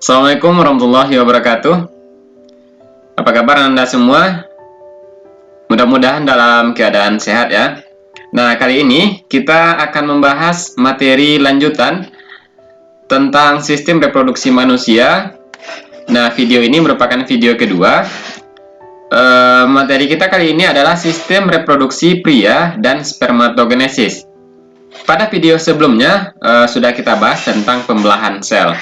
Assalamualaikum warahmatullahi wabarakatuh. Apa kabar Anda semua? Mudah-mudahan dalam keadaan sehat ya. Nah, kali ini kita akan membahas materi lanjutan tentang sistem reproduksi manusia. Nah, video ini merupakan video kedua. Materi kita kali ini adalah sistem reproduksi pria dan spermatogenesis. Pada video sebelumnya sudah kita bahas tentang pembelahan sel.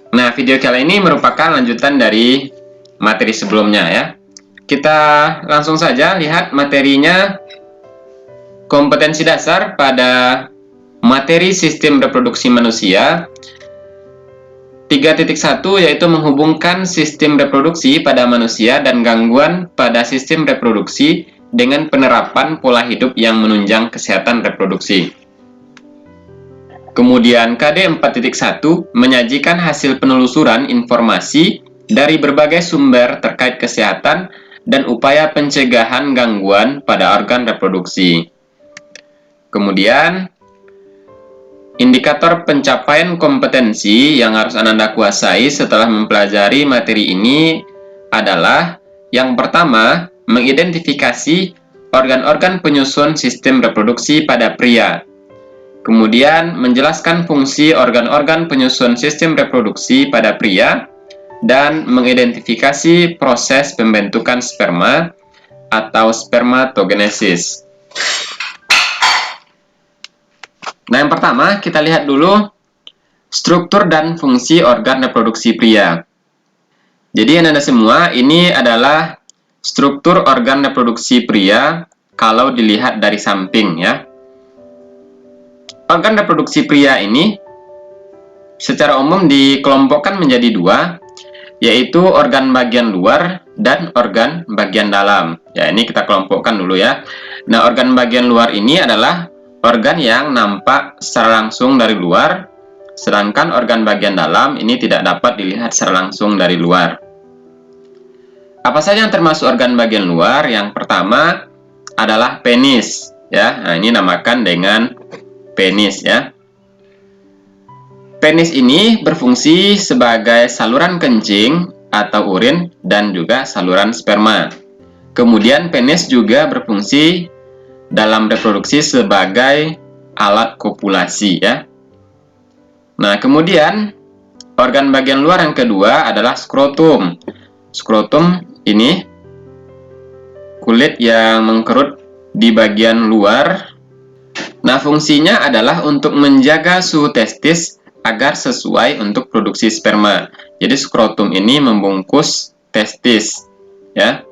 Nah, video kali ini merupakan lanjutan dari materi sebelumnya ya. Kita langsung saja lihat materinya. Kompetensi dasar pada materi sistem reproduksi manusia 3.1 yaitu menghubungkan sistem reproduksi pada manusia dan gangguan pada sistem reproduksi dengan penerapan pola hidup yang menunjang kesehatan reproduksi. Kemudian KD 4.1 menyajikan hasil penelusuran informasi dari berbagai sumber terkait kesehatan dan upaya pencegahan gangguan pada organ reproduksi. Kemudian indikator pencapaian kompetensi yang harus Anda kuasai setelah mempelajari materi ini adalah yang pertama, mengidentifikasi organ-organ penyusun sistem reproduksi pada pria. Kemudian, menjelaskan fungsi organ-organ penyusun sistem reproduksi pada pria dan mengidentifikasi proses pembentukan sperma atau spermatogenesis. Nah, yang pertama kita lihat dulu struktur dan fungsi organ reproduksi pria. Jadi Anda semua, ini adalah struktur organ reproduksi pria kalau dilihat dari samping ya. Organ reproduksi pria ini secara umum dikelompokkan menjadi dua, yaitu organ bagian luar dan organ bagian dalam. Ya, ini kita kelompokkan dulu ya. Nah, organ bagian luar ini adalah organ yang nampak secara langsung dari luar, sedangkan organ bagian dalam ini tidak dapat dilihat secara langsung dari luar. Apa saja yang termasuk organ bagian luar? Yang pertama adalah penis ya. Nah, ini namakan dengan penis ya. Penis ini berfungsi sebagai saluran kencing atau urin dan juga saluran sperma. Kemudian penis juga berfungsi dalam reproduksi sebagai alat kopulasi ya. Nah, kemudian organ bagian luar yang kedua adalah skrotum. Skrotum ini kulit yang mengkerut di bagian luar. Nah, fungsinya adalah untuk menjaga suhu testis agar sesuai untuk produksi sperma. Jadi skrotum ini membungkus testis ya.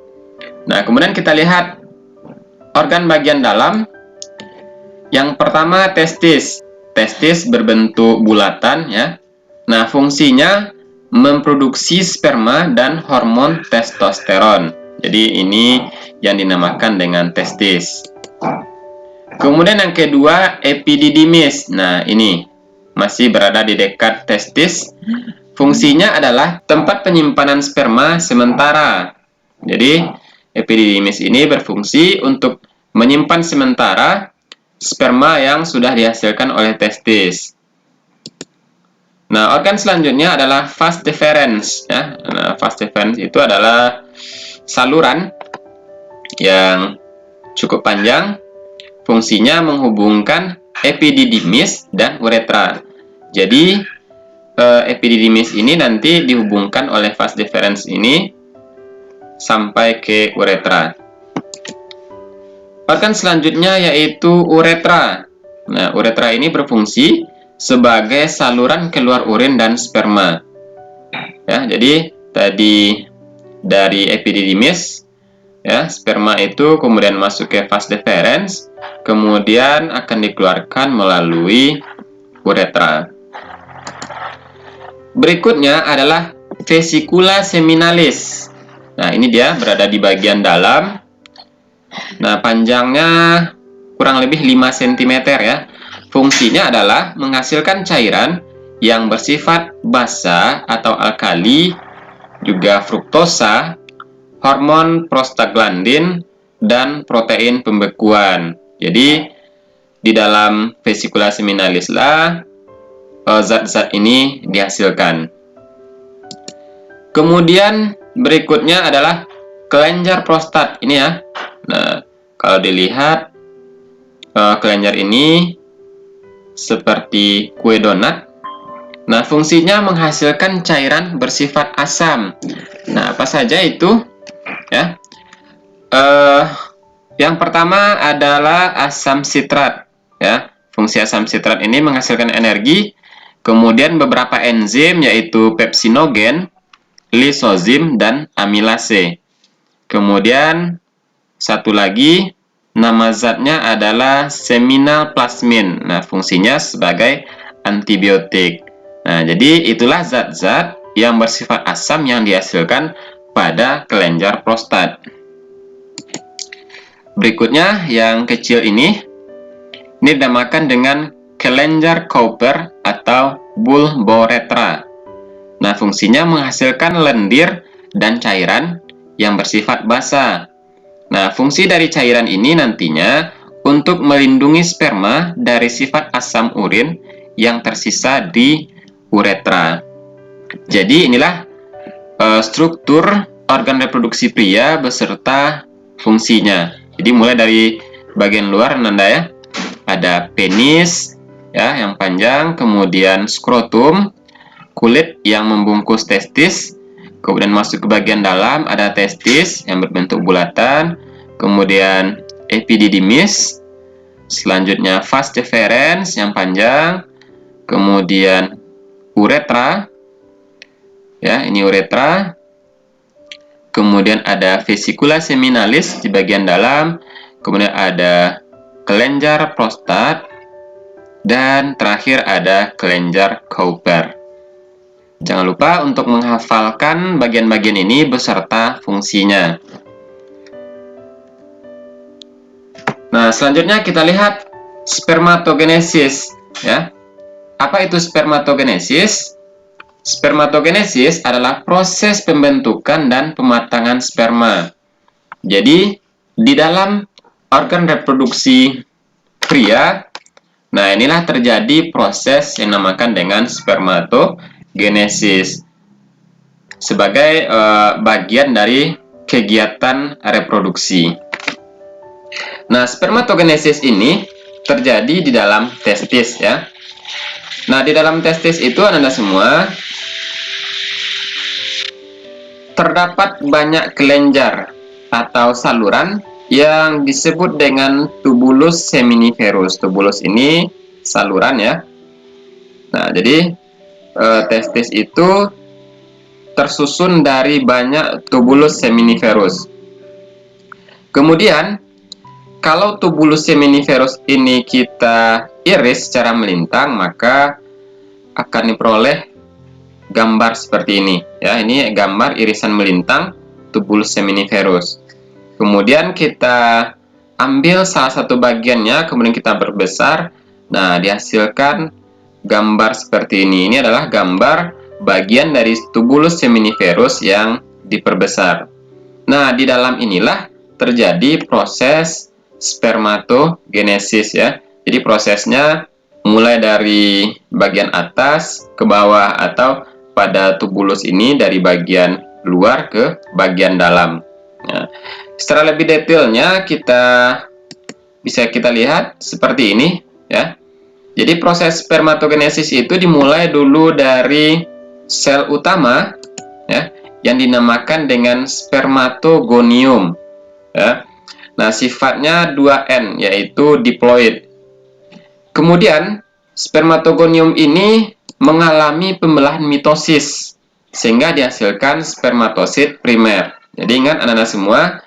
Nah, kemudian kita lihat organ bagian dalam. Yang pertama testis. Testis berbentuk bulatan ya. Nah, fungsinya memproduksi sperma dan hormon testosteron. Jadi ini yang dinamakan dengan testis. Kemudian yang kedua epididymis. Nah, ini masih berada di dekat testis. Fungsinya adalah tempat penyimpanan sperma sementara. Jadi epididymis ini berfungsi untuk menyimpan sementara sperma yang sudah dihasilkan oleh testis. Nah, organ selanjutnya adalah vas deferens ya. Nah, vas deferens itu adalah saluran yang cukup panjang. Fungsinya menghubungkan epididymis dan uretra. Jadi epididymis ini nanti dihubungkan oleh vas deferens ini sampai ke uretra. Organ selanjutnya yaitu uretra. Nah, uretra ini berfungsi sebagai saluran keluar urin dan sperma. Ya, jadi tadi dari epididymis ya, sperma itu kemudian masuk ke vas deferens, kemudian akan dikeluarkan melalui uretra. Berikutnya adalah vesicula seminalis. Nah, ini dia berada di bagian dalam. Nah, panjangnya kurang lebih 5 cm ya. Fungsinya adalah menghasilkan cairan yang bersifat basa atau alkali, juga fruktosa, hormon prostaglandin, dan protein pembekuan. Jadi di dalam vesicula seminalis lah zat-zat ini dihasilkan. Kemudian berikutnya adalah kelenjar prostat ini ya. Nah, kalau dilihat kelenjar ini seperti kue donat. Nah, fungsinya menghasilkan cairan bersifat asam. Nah, apa saja itu? Ya, yang pertama adalah asam sitrat. Ya, fungsi asam sitrat ini menghasilkan energi. Kemudian beberapa enzim yaitu pepsinogen, lisozim, dan amilase. Kemudian satu lagi, nama zatnya adalah seminal plasmin. Nah, fungsinya sebagai antibiotik. Nah, jadi itulah zat-zat yang bersifat asam yang dihasilkan pada kelenjar prostat. Berikutnya, yang kecil ini dinamakan dengan kelenjar Cowper atau bulboretra. Nah, fungsinya menghasilkan lendir dan cairan yang bersifat basa. Nah, fungsi dari cairan ini nantinya untuk melindungi sperma dari sifat asam urin yang tersisa di uretra. Jadi inilah struktur organ reproduksi pria beserta fungsinya. Jadi mulai dari bagian luar Nanda ya, ada penis ya yang panjang, kemudian skrotum, kulit yang membungkus testis, kemudian masuk ke bagian dalam ada testis yang berbentuk bulatan, kemudian epididymis, selanjutnya vas deferens yang panjang, kemudian uretra, ya ini uretra, kemudian ada vesicula seminalis di bagian dalam, kemudian ada kelenjar prostat, dan terakhir ada kelenjar Cowper. Jangan lupa untuk menghafalkan bagian-bagian ini beserta fungsinya. Nah, selanjutnya kita lihat spermatogenesis ya. Apa itu spermatogenesis? Spermatogenesis adalah proses pembentukan dan pematangan sperma. Jadi, di dalam organ reproduksi pria, nah inilah terjadi proses yang dinamakan dengan spermatogenesis sebagai bagian dari kegiatan reproduksi. Nah, spermatogenesis ini terjadi di dalam testis ya. Nah, di dalam testis itu Anda semua terdapat banyak kelenjar atau saluran yang disebut dengan tubulus seminiferus. Tubulus ini saluran ya. Nah, jadi testis itu tersusun dari banyak tubulus seminiferus. Kemudian, kalau tubulus seminiferus ini kita iris secara melintang, maka akan diperoleh gambar seperti ini. Ya, ini gambar irisan melintang tubulus seminiferus. Kemudian kita ambil salah satu bagiannya, kemudian kita perbesar. Nah, dihasilkan gambar seperti ini. Ini adalah gambar bagian dari tubulus seminiferus yang diperbesar. Nah, di dalam inilah terjadi proses spermatogenesis ya. Jadi prosesnya mulai dari bagian atas ke bawah atau pada tubulus ini dari bagian luar ke bagian dalam. Nah, secara lebih detailnya bisa kita lihat seperti ini ya. Jadi proses spermatogenesis itu dimulai dulu dari sel utama ya yang dinamakan dengan spermatogonium ya. Nah, sifatnya 2N yaitu diploid. Kemudian spermatogonium ini mengalami pembelahan mitosis sehingga dihasilkan spermatosit primer. Jadi ingat anak-anak semua,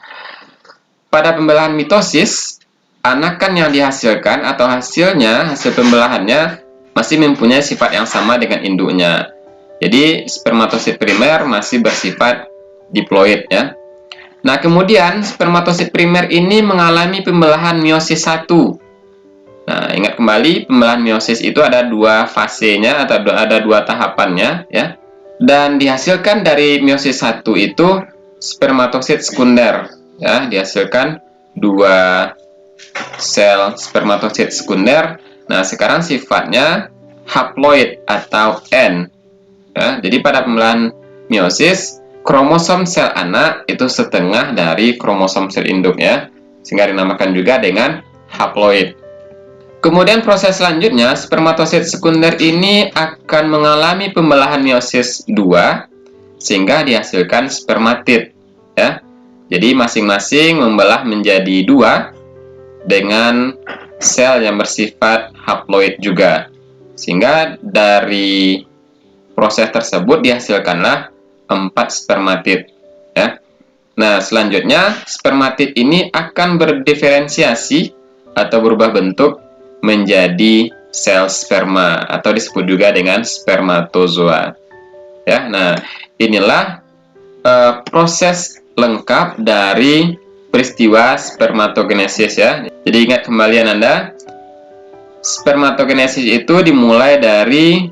pada pembelahan mitosis, anakan yang dihasilkan atau hasil pembelahannya masih mempunyai sifat yang sama dengan induknya. Jadi spermatosit primer masih bersifat diploid ya. Nah, kemudian spermatosit primer ini mengalami pembelahan meiosis 1. Nah, ingat kembali pembelahan meiosis itu ada dua fasenya atau ada dua tahapannya ya. Dan dihasilkan dari meiosis 1 itu spermatosit sekunder ya, dihasilkan dua sel spermatosit sekunder. Nah, sekarang sifatnya haploid atau N ya. Jadi pada pembelahan meiosis kromosom sel anak itu setengah dari kromosom sel induk ya, sehingga dinamakan juga dengan haploid. Kemudian proses selanjutnya, spermatosit sekunder ini akan mengalami pembelahan meiosis 2 sehingga dihasilkan spermatid ya. Jadi masing-masing membelah menjadi 2 dengan sel yang bersifat haploid juga. Sehingga dari proses tersebut dihasilkanlah 4 spermatid ya. Nah, selanjutnya spermatid ini akan berdiferensiasi atau berubah bentuk menjadi sel sperma atau disebut juga dengan spermatozoa. Ya, nah inilah proses lengkap dari peristiwa spermatogenesis ya. Jadi ingat kembali Anda, spermatogenesis itu dimulai dari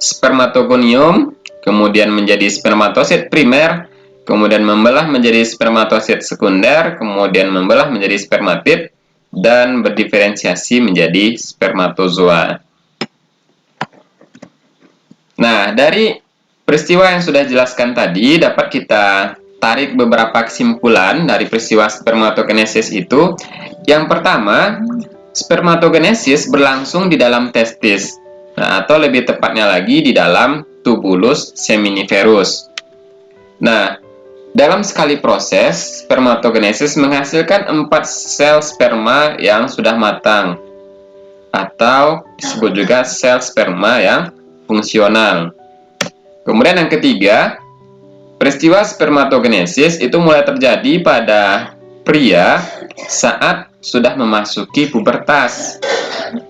spermatogonium, kemudian menjadi spermatosit primer, kemudian membelah menjadi spermatosit sekunder, kemudian membelah menjadi spermatid, dan berdiferensiasi menjadi spermatozoa. Nah, dari peristiwa yang sudah dijelaskan tadi, dapat kita tarik beberapa kesimpulan dari peristiwa spermatogenesis itu. Yang pertama, spermatogenesis berlangsung di dalam testis, atau lebih tepatnya lagi di dalam tubulus seminiferus. Nah, dalam sekali proses, spermatogenesis menghasilkan 4 sel sperma yang sudah matang, atau disebut juga sel sperma yang fungsional. Kemudian yang ketiga, peristiwa spermatogenesis itu mulai terjadi pada pria saat sudah memasuki pubertas,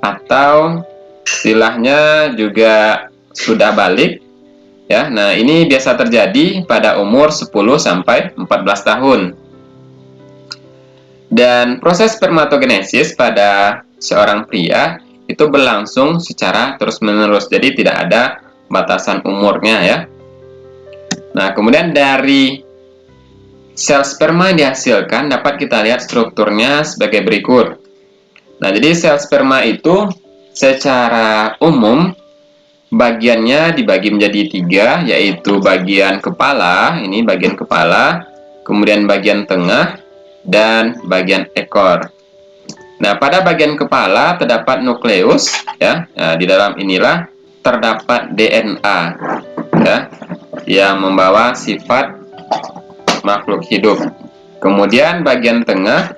atau istilahnya juga sudah balik. Ya, nah ini biasa terjadi pada umur 10 sampai 14 tahun. Dan proses spermatogenesis pada seorang pria itu berlangsung secara terus-menerus. Jadi tidak ada batasan umurnya ya. Nah, kemudian dari sel sperma yang dihasilkan dapat kita lihat strukturnya sebagai berikut. Nah, jadi sel sperma itu secara umum bagiannya dibagi menjadi 3, yaitu bagian kepala, ini bagian kepala, kemudian bagian tengah, dan bagian ekor. Nah, pada bagian kepala terdapat nukleus, ya. Nah, di dalam inilah terdapat DNA, ya, yang membawa sifat makhluk hidup. Kemudian bagian tengah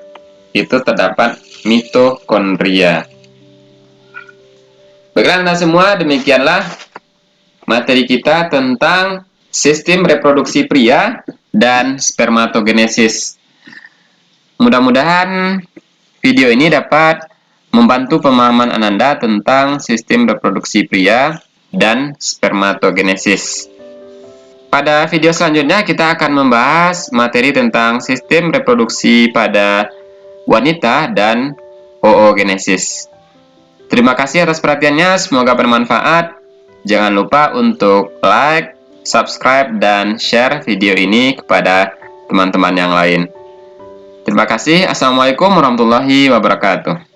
itu terdapat mitokondria. Baiklah Anda semua, demikianlah materi kita tentang sistem reproduksi pria dan spermatogenesis. Mudah-mudahan video ini dapat membantu pemahaman Anda tentang sistem reproduksi pria dan spermatogenesis. Pada video selanjutnya kita akan membahas materi tentang sistem reproduksi pada wanita dan oogenesis. Terima kasih atas perhatiannya, semoga bermanfaat. Jangan lupa untuk like, subscribe, dan share video ini kepada teman-teman yang lain. Terima kasih. Assalamualaikum warahmatullahi wabarakatuh.